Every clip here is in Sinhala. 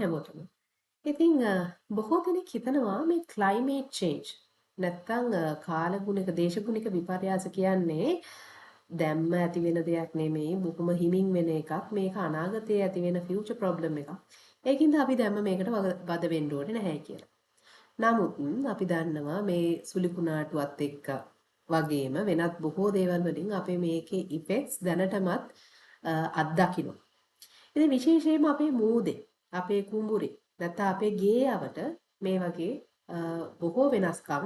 හැමෝටම. ඉතින් බොහෝ දෙනෙක් හිතනවා මේ climate change නැත්තම් කාලගුණික දේශගුණික විපර්යාස කියන්නේ දැම්ම ඇති වෙන දෙයක් නෙමෙයි බොහොම හිමින් වෙන එකක්. මේක අනාගතයේ ඇති වෙන future problem එකක්. ඒකින්ද අපි දැම්ම මේකට වද වෙන්න ඕනේ නැහැ කියලා. නමුත් අපි දන්නවා මේ සුළි කුණාටුවත් එක්ක වගේම වෙනත් බොහෝ දේවල් වලින් අපේ මේකේ ඉෆෙක්ට්ස් දැනටමත් අත්දකිනවා. ඉතින් විශේෂයෙන්ම අපේ මූදේ, අපේ කුඹුරේ, නැත්නම් අපේ ගේයවට මේ වගේ බොහෝ වෙනස්කම්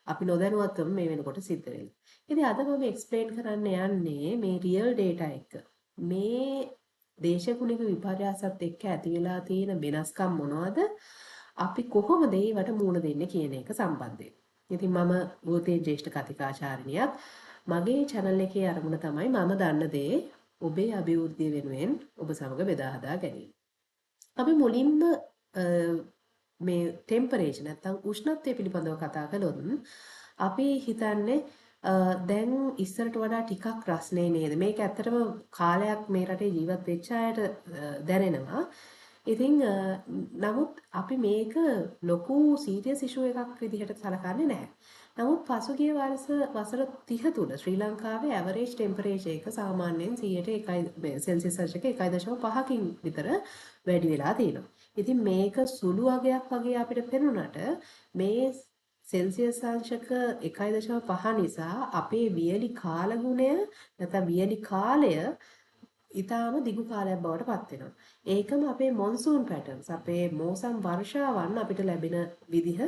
අපි නොදැනුවත්වම මේ වෙනකොට සිද්ධ වෙනවා. ඉතින් අද මම එක්ස්ප්ලেইন කරන්න යන්නේ මේ රියල් ඩේටා එක. මේ දේශගුණික විපර්යාසත් එක්ක ඇති වෙලා තියෙන වෙනස්කම් මොනවද? අපි කොහොමද ඒවට මුහුණ දෙන්නේ කියන එක සම්බන්ධයෙන්. ඉතින් මම භූතේ ජ්‍යෙෂ්ඨ කතිකාචාර්යනියක්. මගේ channel එකේ අරමුණ තමයි මම දන්න දේ ඔබේ අභිවෘද්ධිය වෙනුවෙන් ඔබ සමග බෙදා හදා ගැනීම. අපි මුලින්ම මේ ටෙම්පරේචර් නැත්නම් උෂ්ණත්වය පිළිබඳව කතා කළොත් අපි හිතන්නේ දැන් ඉස්සරට වඩා ටිකක් රස්නේ නේද? මේක ඇත්තටම කාලයක් මේ රටේ ජීවත් වෙච්ච අයට දැනෙනවා. ඉතින් නමුත් අපි මේක ලොකු සීරියස් ඉෂුව එකක් විදිහට සලකන්නේ නැහැ. නමුත් පසුගිය වසර 30 තුල ශ්‍රී ලංකාවේ ඇවරේජ් ටෙම්පරේචර් එක සාමාන්‍යයෙන් 100ට සෙල්සියස් අංශක 1.5කින් විතර වැඩි වෙලා තියෙනවා. ඉතින් මේක සුළු අගයක් වගේ අපිට පෙනුනට මේ සෙල්සියස් අංශක 1.5 නිසා අපේ වියලි කාලගුණය නැත්නම් වියලි කාලය ඊටාම දිගු කාලයක් බවට පත් වෙනවා. ඒකම අපේ මොන්සූන් පැටර්න්ස් අපේ මෝසම් වර්ෂාවන් අපිට ලැබෙන විදිහ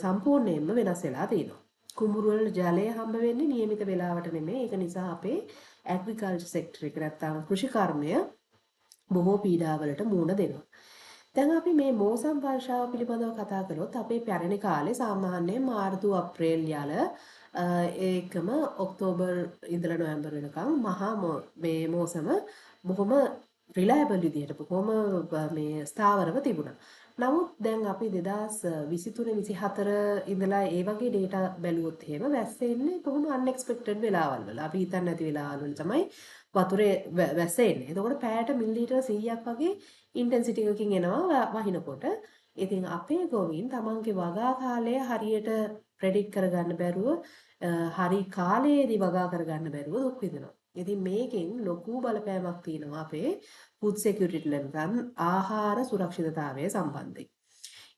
සම්පූර්ණයෙන්ම වෙනස් වෙලා තියෙනවා. කුඹුරු වල ජලය හම්බ වෙන්නේ નિયમિત වේලාවට නෙමෙයි. ඒක නිසා අපේ ඇග්‍රිකල්චර් සෙක්ටර් එක නැත්තම් කෘෂිකර්මය බොහෝ පීඩාවලට මුහුණ දෙනවා. දැන් අපි මේ මෝසම් වර්ෂාව පිළිබඳව කතා කළොත් අපේ පැරණි කාලේ සාමාන්‍යයෙන් මාර්තු අප්‍රේල් යල ඒකම ඔක්තෝබර් ඉඳලා නොවැම්බර් වෙනකම් මේ මෝසම බොහොම රිලයබල් විදිහට බොහොම මේ ස්ථාවරව තිබුණා. නමුත් දැන් අපි 2023 24 ඉඳලා ඒ වගේ data බැලුවොත් එහෙම වැස්ස එන්නේ බොහොම unexpected වෙලාවල් වල. අපි හිතන්නේ නැති වෙලාවල් වල තමයි වතුරේ වැස්ස එන්නේ. එතකොට පැයට මිලිලීටර් 100ක් වගේ ඉන්ටෙන්සිටි එකකින් එනවා වහිනකොට. ඉතින් අපේ ගොවීන් තමන්ගේ වගා කාලය හරියට ප්‍රෙඩික්ට් කරගන්න බැරුව හරි කාලයේදී වගා කරගන්න බැරුව දුක් විඳිනවා. ඉතින් මේකෙන් ලොකු බලපෑමක් තියෙනවා අපේ ෆුඩ් සිකියුරිටි නැත්නම් ආහාර සුරක්ෂිතතාවය සම්බන්ධයෙන්.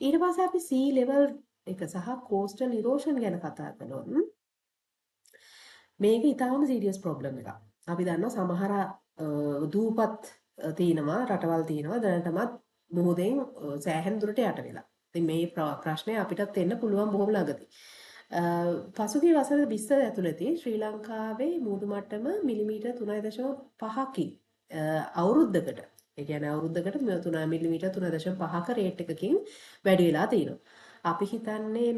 ඊට පස්සේ අපි sea level එක සහ coastal erosion ගැන කතා කළොත් මේක ඉතාම සීරියස් ප්‍රොබ්ලම් එකක්. අපි දන්නවා සමහර දූපත් තියෙනවා රටවල් තියෙනවා දැනටමත් මුහුදෙන් සෑහෙන දුරට යට වෙලා. ඉතින් මේ ප්‍රශ්නය අපිටත් එන්න පුළුවන් බොහොම ළඟදී. පසුගිය වසර 20 ඇතුළතදී ශ්‍රී ලංකාවේ මුහුදු මට්ටම මිලිමීටර් 3.5කින් අවුරුද්දකට ඒ කියන්නේ අවුරුද්දකට 3 මිලිමීටර් 3.5ක රේට් එකකින් වැඩි වෙලා තියෙනවා. අපි හිතන්නේ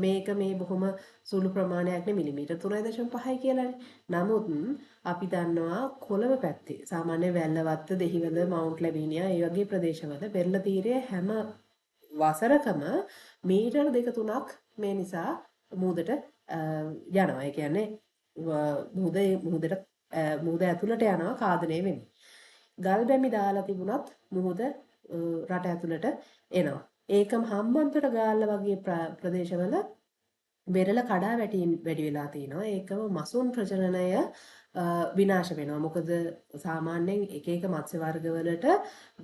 මේක මේ බොහොම සුළු ප්‍රමාණයක් නේ මිලිමීටර් 3.5යි කියලානේ. නමුත් අපි දන්නවා කොළඹ පැත්තේ සාමාන්‍ය වැල්ලවත්ත දෙහිවල මවුන්ට් ලැබීනියා ඒ වගේ ප්‍රදේශවල වෙරළ තීරයේ හැම වසරකම මීටර් 2-3ක් මේ නිසා මුහුදට යනවා. ඒ කියන්නේ මුහුද ඇතුළට යනවා කාදනය වෙන්නේ. ගල් බැමි දාලා තිබුණත් මුහුද රට ඇතුළට එනවා. ඒකම හම්බන්තොට ගාල්ල වගේ ප්‍රදේශවල වෙරළ කඩා වැටීම් වැඩි වෙලා තිනවා. ඒකම මසුන් ප්‍රජනනය විනාශ වෙනවා. මොකද සාමාන්‍යයෙන් එක එක මත්ස්‍ය වර්ගවලට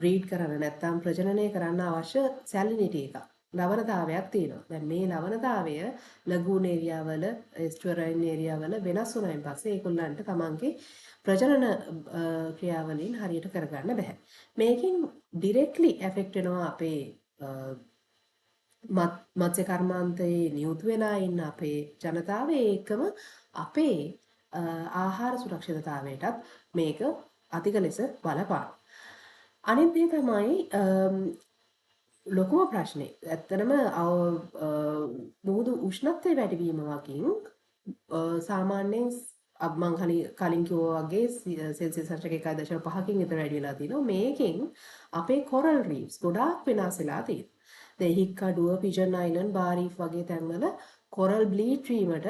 බ්‍රීඩ් කරන්න නැත්නම් ප්‍රජනනය කරන්න අවශ්‍ය සැලිනිටි එකක්. ලවණතාවයක් තියෙනවා. දැන් මේ ලවණතාවය ලගූන් ඒරියාවල, එස්ටුවරයින් ඒරියාවල වෙනස් වුණායින් පස්සේ ඒගොල්ලන්ට තමන්ගේ ප්‍රජනන ක්‍රියාවලින් හරියට කරගන්න බෑ. මේකෙන් ඩිරෙක්ට්ලි ඇෆෙක්ට් වෙනවා අපේ මත්ස්‍ය කර්මාන්තයේ නියුතු වෙලා ඉන්න අපේ ජනතාව ඒකම අපේ ආහාර සුරක්ෂිතතාවයටත් මේක අධික ලෙස බලපාන. අනිත් දේ තමයි ලොකුම ප්‍රශ්නේ. ඇත්තටම මුහුදු උෂ්ණත්වය වැඩිවීම වගේම සාමාන්‍යයෙන් මං කලින් කිව්වා වගේ සෙල්සියස් අංශක 1.5කින් විතර වැඩි වෙලා තිනවා. මේකෙන් අපේ කොරල් රීෆ්ස් ගොඩාක් වෙනස් වෙලා තියෙනවා. දෙහික්කඩුව, පිජන් අයිලන්ඩ්, බාරීෆ් වගේ තැන්වල කොරල් බ්ලීච් වීමට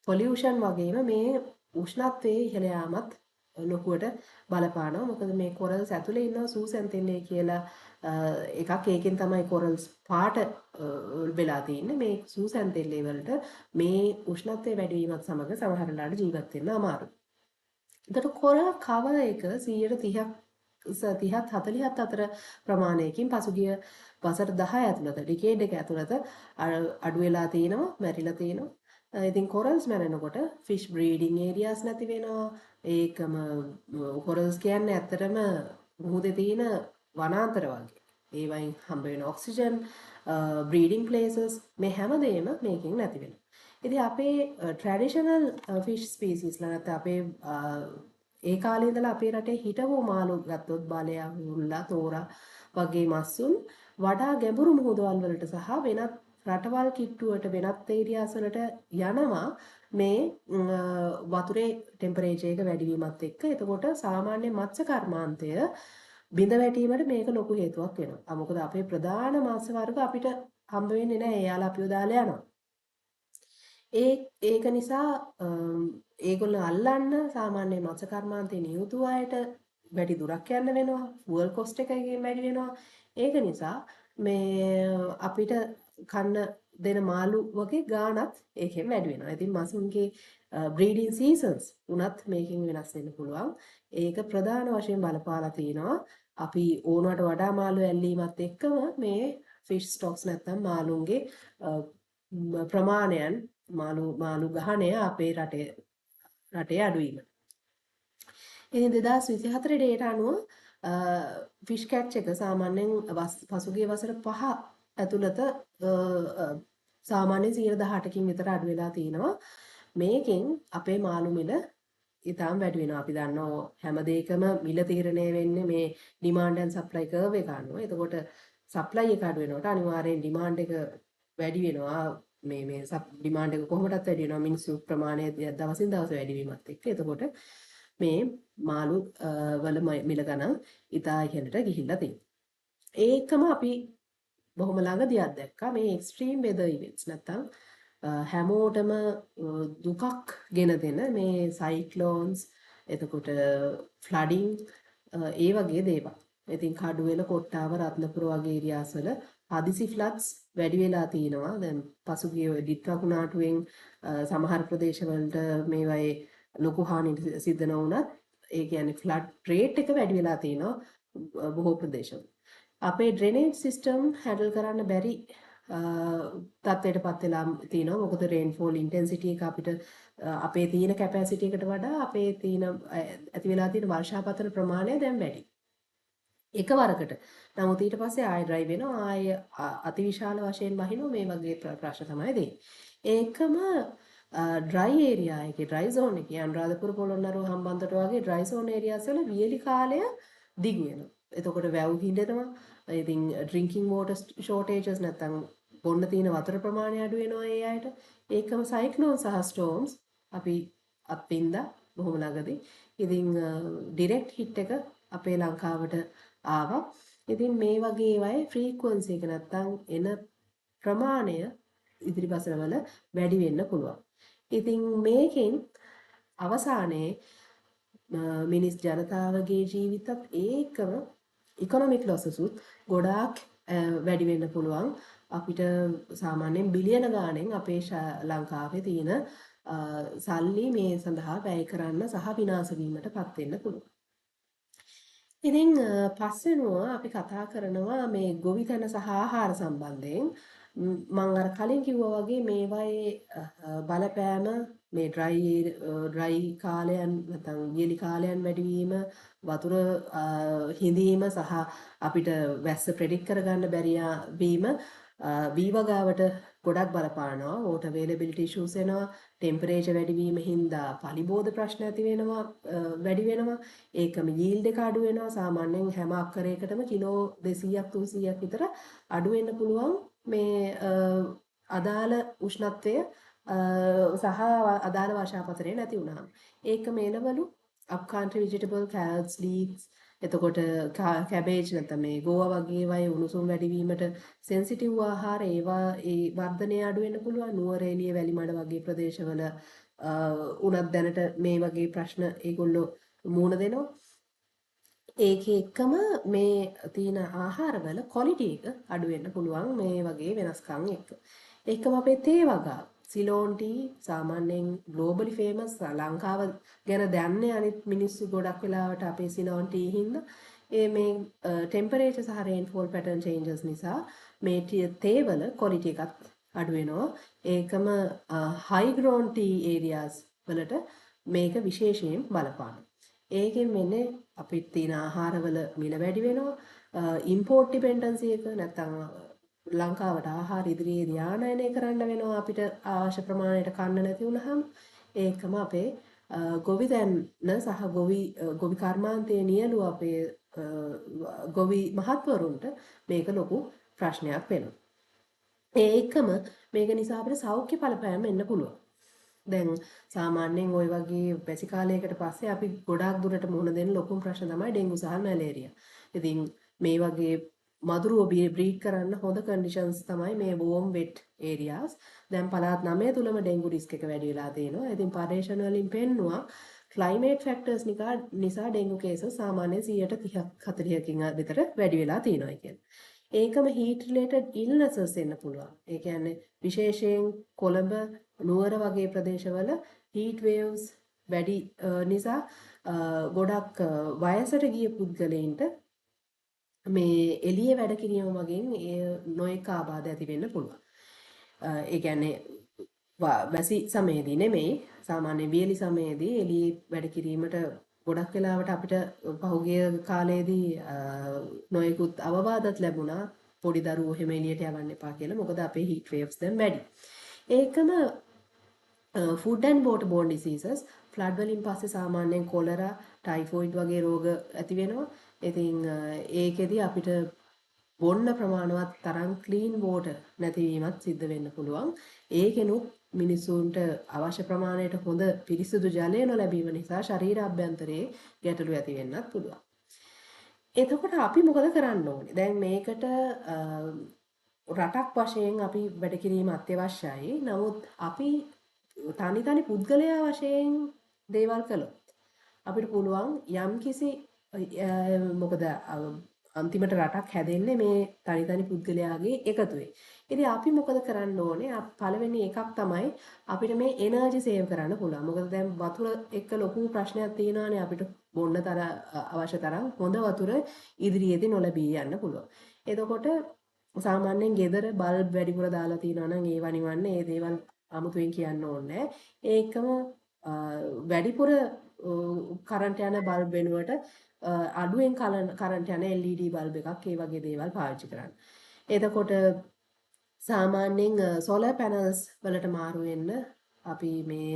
පොලියුෂන් වගේම මේ උෂ්ණත්වයේ ඉහළ යාමත් ලොකුවට බලපානවා. මොකද මේ කොරල්ස් ඇතුලේ ඉන්නවා සූසැන්තෙල්ලේ කියලා එකක්. ඒකෙන් තමයි කොරල්ස් පාට වෙලා තියෙන්නේ. මේ සූසැන්තෙල්ලේ වලට මේ උෂ්ණත්වය වැඩි වීමත් සමග සමහර වෙලාවට ජීවත් වෙන්න අමාරුයි. එතකොට කොරල් කව එක 130ක් 30ත් 40ත් අතර ප්‍රමාණයකින් පසුගිය වසර 10 ඇතුළත ඩිකේඩ් එක ඇතුළත අඩු වෙලා තිනවා, මැරිලා තිනවා. ඉතින් කොරල්ස් මැරෙනකොට ෆිෂ් බ්‍රීඩින් ඒරියාස් නැති වෙනවා. ඒකම කොරල්ස් කියන්නේ ඇත්තටම මුහුදේ තියෙන වනාන්තර වගේ. ඒ වයින් හම්බ වෙන ඔක්සිජන්, බ්‍රීඩින් ප්ලේසස් මේ හැමදේම මේකෙන් නැති වෙනවා. ඉතින් අපේ ට්‍රැඩිෂනල් ෆිෂ් ස්පීසිස්ලා නැත්නම් අපේ ඒ කාලේ ඉඳලා අපේ රටේ හිටපු මාළු ගත්තොත් බලයා, හුල්ලා, තෝරා වගේ මස්සුන් වඩා ගැඹුරු මුහුදවල් වලට සහ වෙනත් රටවල් කිට්ටුවට වෙනත් ඒරියාස් වලට යනවා මේ වතුරේ ටෙම්පරේචර් එක වැඩි වීමත් එක්ක. එතකොට සාමාන්‍ය මත්ස්‍ය කර්මාන්තය බිඳ වැටීමට මේක ලොකු හේතුවක් වෙනවා. මොකද අපේ ප්‍රධාන මත්ස්‍ය වර්ග අපිට හම්බ වෙන්නේ නැහැ. එයාලා අපිව දාලා යනවා. ඒක නිසා ඒගොල්ලෝ අල්ලන්න සාමාන්‍ය මත්ස්‍ය කර්මාන්තේ නියුතු අයට වැඩි දුරක් යන්න වෙනවා. ෆුවල් කොස්ට් එකකින් වැඩි වෙනවා. ඒක නිසා මේ අපිට කන්න දෙන මාළු වගේ ගාණත් ඒකෙන් වැඩි වෙනවා. ඉතින් මසුන්ගේ බ්‍රීඩින් සීසන්ස් උනත් මේකෙන් වෙනස් වෙන්න පුළුවන්. ඒක ප්‍රධාන වශයෙන් බලපාලා තිනවා. අපි ඕනවට වඩා මාළු ඇල්ලීමත් එක්කම මේ ෆිෂ් ස්ටොක්ස් නැත්තම් මාළුන්ගේ ප්‍රමාණයන් මාළු ගහණය අපේ රටේ අඩුවීම. ඉතින් 2024 ඩේටා අනුව ෆිෂ් කැච් එක සාමාන්‍යයෙන් පසුගිය වසර 5 ඇතුළත සාමාන්‍යයෙන් 18කින් විතර අඩු වෙලා තිනවා. මේකෙන් අපේ මාළු මිල ඉතාම වැඩි වෙනවා. අපි දන්නවා හැම දෙයකම මිල තීරණය වෙන්නේ මේ ඩිමාන්ඩ් ඇන්ඩ් සප්ලයි කර්ව් එක අනුව. එතකොට සප්ලයි එක අඩු වෙනකොට අනිවාර්යෙන් ඩිමාන්ඩ් එක වැඩි වෙනවා. මේ ඩිමාන්ඩ් එක කොහොමදත් වැඩි වෙනවා. මිනිස්සු ප්‍රමාණය දවසින් දවස වැඩි වීමත් එක්ක. එතකොට මේ මාළු වල මිල ගණන් ඉතා ඉහළට ගිහිල්ලා තියෙනවා. ඒකම අපි බොහොම ළඟදී අත්දැක්කා මේ එක්ස්ට්‍රීම් වෙදර් ඉවෙන්ට්ස් නැත්තම් හැමෝටම දුකක් ගෙන දෙන මේ සයික්ලෝන්ස්, එතකොට ෆ්ලඩින්, ඒ වගේ දේවල්. ඉතින් කඩුවෙල, කොට්ටාව, රත්නපුර වගේ ඒරියාස් වල හදිසි ෆ්ලඩ්ස් වැඩි වෙලා තිනවා. දැන් පසුගිය ඩිත් වකුණාටුවෙන් සමහර ප්‍රදේශවලට මේවායේ ලොකු හානි සිද්ධ නොවුණත් ඒ කියන්නේ ෆ්ලඩ් රේට් එක වැඩි වෙලා තිනවා බොහෝ ප්‍රදේශවල. අපේ ඩ්‍රේනේජ් සිස්ටම් හැන්ඩල් කරන්න බැරි තත්ත්වයටපත් වෙලා තිනවා. මොකද රේන්ෆෝල් ඉන්ටෙන්සිටි එක අපිට අපේ තියෙන කැපැසිටි එකට වඩා අපේ තියෙන ඇති වෙලා තියෙන වර්ෂාපතන ප්‍රමාණය දැන් වැඩි. එකවරකට. නමුත් ඊට පස්සේ ආයෙ ඩ්‍රයි වෙනවා. ආයෙ අතිවිශාල වශයෙන් බහිනවා. මේ වගේ ප්‍රශ්න තමයි දෙන්නේ. ඒකම ඩ්‍රයි ඒරියා එකේ ඩ්‍රයි සෝන් එකේ අනුරාධපුර, පොළොන්නරුව, හම්බන්තොට වගේ ඩ්‍රයි සෝන් ඒරියාස් වල වියලි කාලය දිගු වෙනවා. එතකොට වැව් හිඳෙනවා. ඉතින් ඩ්‍රින්කින් වෝටර් ෂෝටේජස් නැත්තම් බොන්න තියෙන වතුර ප්‍රමාණය අඩු වෙනවා ඒ අයට. ඒකම සයික්ලෝන් සහ ස්ටෝම්ස් අපි අත්විඳා බොහොම ළඟදී. ඉතින් ඩිරෙක්ට් හිට් එක අපේ ලංකාවට ආවා. ඉතින් මේ වගේ ඒවායේ ෆ්‍රීකවන්සි එක නැත්තම් එන ප්‍රමාණය ඉදිරි වසරවල වැඩි වෙන්න පුළුවන්. ඉතින් මේකෙන් අවසානයේ මිනිස් ජනතාවගේ ජීවිතත් ඒකම ඉකොනොමික් ලොසසුත් ගොඩාක් වැඩි වෙන්න පුළුවන්. අපිට සාමාන්‍යයෙන් බිලියන ගාණෙන් අපේ ලංකාවේ තියෙන සල්ලි මේ සඳහා වැය කරන්න සහ විනාශ වීමටපත් වෙන්න පුළුවන්. ඉතින් පස්වෙනුව අපි කතා කරනවා මේ ගොවිතැන සහ ආහාර සම්බන්ධයෙන්. මම අර කලින් කිව්වා වගේ මේවායේ බලපෑම මේ ඩ්‍රයි කාලයන් නැත්නම් වියලි කාලයන් වැඩිවීම, වතුර හිඳීම සහ අපිට වැස්ස ප්‍රෙඩික්ට් කරගන්න බැරි වීම වීවගාවට ගොඩක් බලපානවා. වෝටර් අවේලබිලිටි ඉෂුස් එනවා. ටෙම්පරේචර් වැඩිවීම හින්දා පලිබෝධ ප්‍රශ්න ඇති වෙනවා, වැඩි වෙනවා. ඒකම යීල්ඩ් එක අඩු වෙනවා. සාමාන්‍යයෙන් හැම අක්කරයකටම කිලෝ 200ක් 300ක් විතර අඩු වෙන්න පුළුවන් මේ අදාළ උෂ්ණත්වය සහ අදාළ වර්ෂාපතනය නැති වුණාම. ඒක මේනවලු අප්කාන්ට්‍රි වෙජිටබල්, කැරට්ස්, ලීක්ස්, එතකොට කැබේජ් නැත්නම් මේ ගෝවා වගේ වයි උණුසුම් වැඩිවීමට සෙන්සිටිව් ආහාර ඒවා ඒ වර්ධනය අඩු වෙන්න පුළුවන්. නුවරඑළිය, වැලිමඩ වගේ ප්‍රදේශවල උනත් දැනට මේ වගේ ප්‍රශ්න ඒගොල්ලෝ මූණ දෙනවා. ඒකේ එක්කම මේ තියෙන ආහාරවල ක්වොලිටි එක අඩු වෙන්න පුළුවන් මේ වගේ වෙනස්කම් එක්ක. ඒකම අපේ තේ වගා සිලෝන් ටී සාමාන්‍යයෙන් ග්ලෝබලි ෆේමස් ලංකාව ගැන දන්නේ අනිත් මිනිස්සු ගොඩක් වෙලාවට අපේ සිලෝන් ටී හින්දා ඒ මේ ටෙම්පරේචර් සහ රේන්ෆෝල් පැටර්න් චේන්ජස් නිසා මේ තේවල ක්වොලිටි එකත් අඩු වෙනවා. ඒකම හයි ග්‍රෝන් ටී ඒරියාස් වලට මේක විශේෂයෙන් බලපානවා. ඒකෙන් වෙන්නේ අපිට තියෙන ආහාරවල මිල වැඩි වෙනවා ඉම්පෝර්ට් ඩිපෙන්ඩන්සි එක නැත්තම් ලංකාවට ආහාර ඉදිරියේදී ආනයනය කරන්න වෙනවා අපිට අවශ්‍ය ප්‍රමාණයට කන්න නැති වුනහම ඒකම අපේ ගොවි දැන්න සහ ගොවි කර්මාන්තයේ නියලු අපේ ගොවි මහත්වරුන්ට මේක ලොකු ප්‍රශ්නයක් වෙනවා. ඒ එකම මේක නිසා අපිට සෞඛ්‍ය බලපෑම් එන්න පුළුවන්. දැන් සාමාන්‍යයෙන් ওই වගේ වැසි කාලයකට පස්සේ අපි ගොඩාක් දුරට මුහුණ දෙන ලොකුම ප්‍රශ්න තමයි ඩෙන්ගු සහ මැලේරියා. ඉතින් මේ වගේ මදුරුව බ්‍රීඩ් කරන්න හොඳ කන්ඩිෂන්ස් තමයි මේ warm wet areas. දැන් පළාත් 9 තුලම ඩෙන්ගු රිස්ක් එක වැඩි වෙලා තියෙනවා. ඉතින් පර්යේෂණ වලින් පෙන්නවා climate factors නිසා ඩෙන්ගු කේසස් සාමාන්‍යයෙන් 30ක් 40කින් විතර වැඩි වෙලා තියෙනවා කියන්නේ. ඒකම heat related illnesses එන්න පුළුවන්. ඒ කියන්නේ විශේෂයෙන් කොළඹ නුවර වගේ ප්‍රදේශවල heat waves වැඩි නිසා ගොඩක් වයසට ගිය පුද්ගලයින්ට මේ එළියේ වැඩ කිරීම වගේම නොයෙක් ආබාධ ඇති වෙන්න පුළුවන්. ඒ කියන්නේ වැසි සමයේදී නෙමෙයි සාමාන්‍ය වියලි සමයේදී එළියේ වැඩ කිරීමට ගොඩක් වෙලාවට අපිට පහුගිය කාලේදී නොයෙකුත් අවවාදත් ලැබුණා පොඩි දරුවෝ එහෙම එළියට යවන්න එපා කියලා. මොකද අපේ heat waves දැන් වැඩි. ඒකම food and waterborne diseases flood වලින් පස්සේ සාමාන්‍යයෙන් කොලරා, ටයිෆොයිඩ් වගේ රෝග ඇති වෙනවා. ඉතින් ඒකෙදි අපිට බොන්න ප්‍රමාණවත් තරම් ක්ලීන් වෝටර් නැතිවීමත් සිද්ධ වෙන්න පුළුවන්. ඒකෙනුත් මිනිසුන්ට අවශ්‍ය ප්‍රමාණයට හොඳ පිරිසිදු ජලය නොලැබීම නිසා ශරීර අභ්‍යන්තරයේ ගැටලු ඇති වෙන්නත් පුළුවන්. එතකොට අපි මොකද කරන්න ඕනේ? දැන් මේකට රටක් වශයෙන් අපි වැඩ කිරීම අත්‍යවශ්‍යයි. නමුත් අපි තනි පුද්ගලයා වශයෙන් දේවල් කළොත් අපිට පුළුවන් යම්කිසි මොකද අන්තිමට රටක් හැදෙන්නේ මේ තනි පුද්ගලයාගේ එකතුවේ. ඉතින් අපි මොකද කරන්න ඕනේ? පළවෙනි එකක් තමයි අපිට මේ එනර්ජි සේව් කරන්න පුළුවන්. මොකද දැන් වතුර එක්ක ලොකු ප්‍රශ්නයක් තියෙනවානේ අපිට බොන්න අවශ්‍ය තරම් හොඳ වතුර ඉදිරියේදී නොලැබී යන්න පුළුවන්. එතකොට සාමාන්‍යයෙන් ගෙදර බල්බ් වැඩිපුර දාලා තියෙනවා නම් ඒව නිවන්න ඒ දේවල් අමුතුවෙන් කියන්න ඕනේ. ඒකම වැඩිපුර කරන්ට් යන බල්බ් වෙනුවට අඩුවෙන් කරන්ට් යන LED බල්බ් එකක් ඒ වගේ දේවල් පාවිච්චි කරන්න. එතකොට සාමාන්‍යයෙන් සෝලර් පැනල්ස් වලට මාරු වෙන්න අපි මේ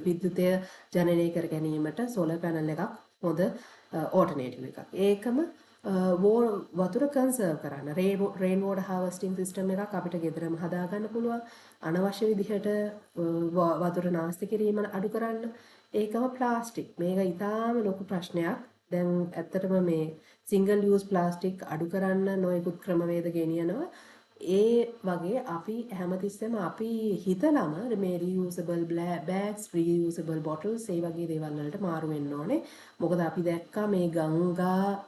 විද්‍යුතය ජනනය කර ගැනීමට සෝලර් පැනල් එකක් හොඳ ඕල්ටර්නේටිව් එකක්. ඒකම වතුර කන්සර්ව් කරන්න රේන් වෝටර් හාර්වෙස්ටිං සිස්ටම් එකක් අපිට ගෙදරම හදාගන්න පුළුවන්. අනවශ්‍ය විදිහට වතුර නාස්ති කිරීම අඩු කරන්න. ඒකම ප්ලාස්ටික්. මේක ඊටාම ලොකු ප්‍රශ්නයක්. දැන් ඇත්තටම මේ සිංගල් යූස් ප්ලාස්ටික් අඩු කරන්න නොයෙකුත් ක්‍රමවේද ගෙනියනවා. ඒ වගේ අපි හැමතිස්සෙම අපි හිතලම මේ reusable bags, reusable bottles ඒ වගේ දේවල් වලට මාරු වෙන්න ඕනේ. මොකද අපි දැක්කා මේ ගංගා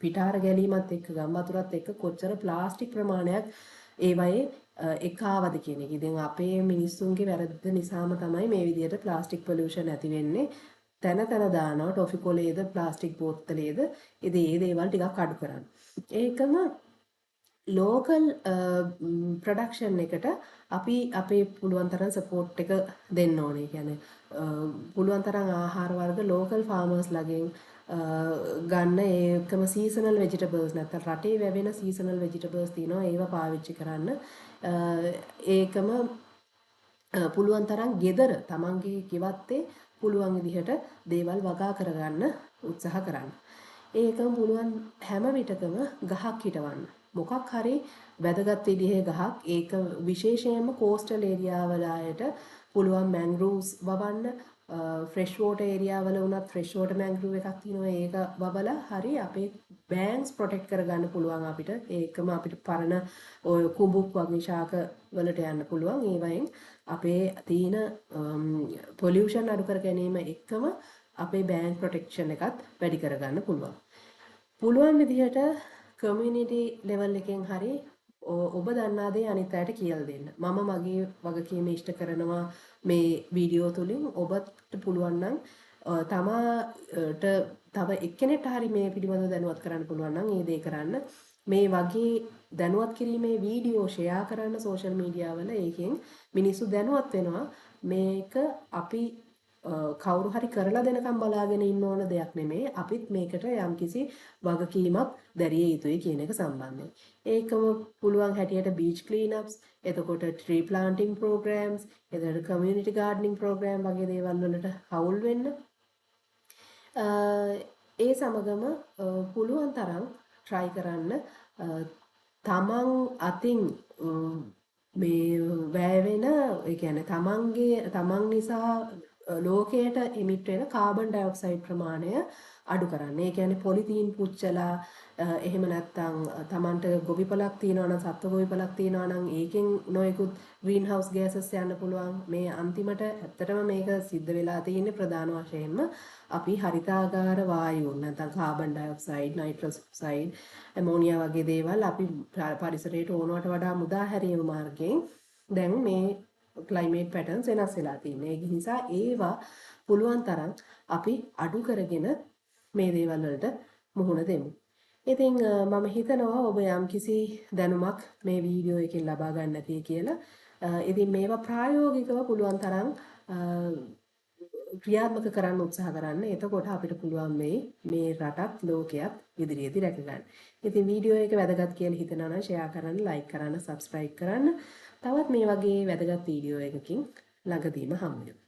පිටාර ගැලීමත් එක්ක ගම් වතුරත් එක්ක කොච්චර ප්ලාස්ටික් ප්‍රමාණයක් ඒවයේ එකාවද කියන එක. ඉතින් අපේ මිනිස්සුන්ගේ වැරද්ද නිසාම තමයි මේ විදිහට ප්ලාස්ටික් පොලියුෂන් ඇති වෙන්නේ. තැන දානවා ටොෆි කොලේද ප්ලාස්ටික් බෝතලේද ඉතින් ඒ දේවල් ටිකක් අඩු කරන්න. ඒකම ලෝකල් ප්‍රොඩක්ෂන් එකට අපි අපේ පුළුවන් තරම් සපෝට් එක දෙන්න ඕනේ. කියන්නේ පුළුවන් තරම් ආහාර වර්ග ලෝකල් ෆාමර්ස් ළගෙන් ගන්න ඒකම සීසනල් වෙජිටබල්ස් නැත්නම් රටේ වැවෙන සීසනල් වෙජිටබල්ස් තියෙනවා ඒවා පාවිච්චි කරන්න. ඒකම පුළුවන් තරම් gedara තමන්ගේ ගෙවත්තේ පුළුවන් විදිහට දේවල් වගා කරගන්න උත්සාහ කරන්න. ඒකම පුළුවන් හැම විටකම ගහක් හිටවන්න. මොකක් හරි වැදගත් විදිහේ ගහක් ඒක විශේෂයෙන්ම කෝස්ටල් ඒරියා වල ආයට පුළුවන් මැන්ග්‍රෝව්ස් වවන්න ෆ්‍රෙෂ් වෝටර් ඒරියා වල උනත් ෆ්‍රෙෂ් වෝටර් මැන්ග්‍රෝව් එකක් තියෙනවා ඒක වවලා හරි අපේ බෑන්ක්ස් ප්‍රොටෙක්ට් කරගන්න පුළුවන් අපිට ඒකම අපිට පරණ ඔය කුඹුක් වගේ ශාක වලට යන්න පුළුවන් ඒ වයින් අපේ තියෙන පොලියුෂන් අඩු කර ගැනීම එක්කම අපේ බෑන්ක් ප්‍රොටෙක්ෂන් එකත් වැඩි කරගන්න පුළුවන්. පුළුවන් විදිහට කමියුනිටි ලෙවල් එකෙන් හරි ඔබ දන්නා දේ අනිත් අයට කියලා දෙන්න. මම මගේ වගකීම ඉෂ්ට කරනවා මේ වීඩියෝ තුලින්. ඔබට පුළුවන් නම් තමාට තව එක්කෙනෙක්ට හරි මේ පිළිබඳව දැනුවත් කරන්න පුළුවන් නම් ඒ දේ කරන්න. මේ වගේ දැනුවත් කිරීමේ වීඩියෝ ෂෙයා කරන්න සෝෂල් මීඩියා වල. ඒකෙන් මිනිස්සු දැනුවත් වෙනවා මේක අපි කවුරු හරි කරලා දෙනකම් බලාගෙන ඉන්න ඕන දෙයක් නෙමෙයි. අපිත් මේකට යම්කිසි වගකීමක් දැරිය යුතුයි කියන එක සම්බන්ධයෙන්. ඒකම පුළුවන් හැටියට බීච් ක්ලීන් අප්ස්, එතකොට ට්‍රී ප්ලාන්ටින් ප්‍රෝග්‍රෑම්ස්, එතකොට කමියුනිටි ගාඩනින් ප්‍රෝග්‍රෑම් වගේ දේවල් වලට හවුල් වෙන්න. ඒ සමගම පුළුවන් තරම් try කරන්න තමන් අතින් මේ වැය වෙන ඒ කියන්නේ තමන් නිසා ලෝකයට එමිට් වෙන කාබන් ඩයොක්සයිඩ් ප්‍රමාණය අඩු කරන්න. ඒ කියන්නේ පොලිතීන් පුච්චලා එහෙම නැත්නම් තමන්ට ගොවිපලක් තියෙනවා නම් සත්ව ගොවිපලක් තියෙනවා නම් ඒකෙන් නොයෙකුත් ග්‍රීන් හවුස් ගෑසස් යන්න පුළුවන්. මේ අන්තිමට ඇත්තටම මේක සිද්ධ වෙලා තියෙන්නේ ප්‍රධාන වශයෙන්ම අපි හරිතාගාර වායුන් නැත්නම් carbon dioxide, nitrous oxide, ammonia වගේ දේවල් අපි පරිසරයට ඕනවට වඩා මුදා හැරීම මාර්ගයෙන් දැන් මේ ක්ලයිමේට් පැටර්න්ස් වෙනස් වෙලා තියෙනවා. ඒ නිසා ඒවා පුළුවන් තරම් අපි අඩු කරගෙන මේ දේවල් වලට මුහුණ දෙමු. ඉතින් මම හිතනවා ඔබ යම්කිසි දැනුමක් මේ වීඩියෝ එකෙන් ලබා ගන්න ඇති කියලා. ඉතින් මේවා ප්‍රායෝගිකව පුළුවන් තරම් ක්‍රියාත්මක කරන්න උත්සාහ කරන්න. එතකොට අපිට පුළුවන් මේ රටත් ලෝකයක් ඉදිරියේදී රැක ගන්න. ඉතින් වීඩියෝ එක වැදගත් කියලා හිතනවා නම් ෂෙයා කරන්න, ලයික් කරන්න, සබ්ස්ක්‍රයිබ් කරන්න. තවත් මේ වගේ වැදගත් වීඩියෝ එකකින් ළඟදීම හමු වෙමු.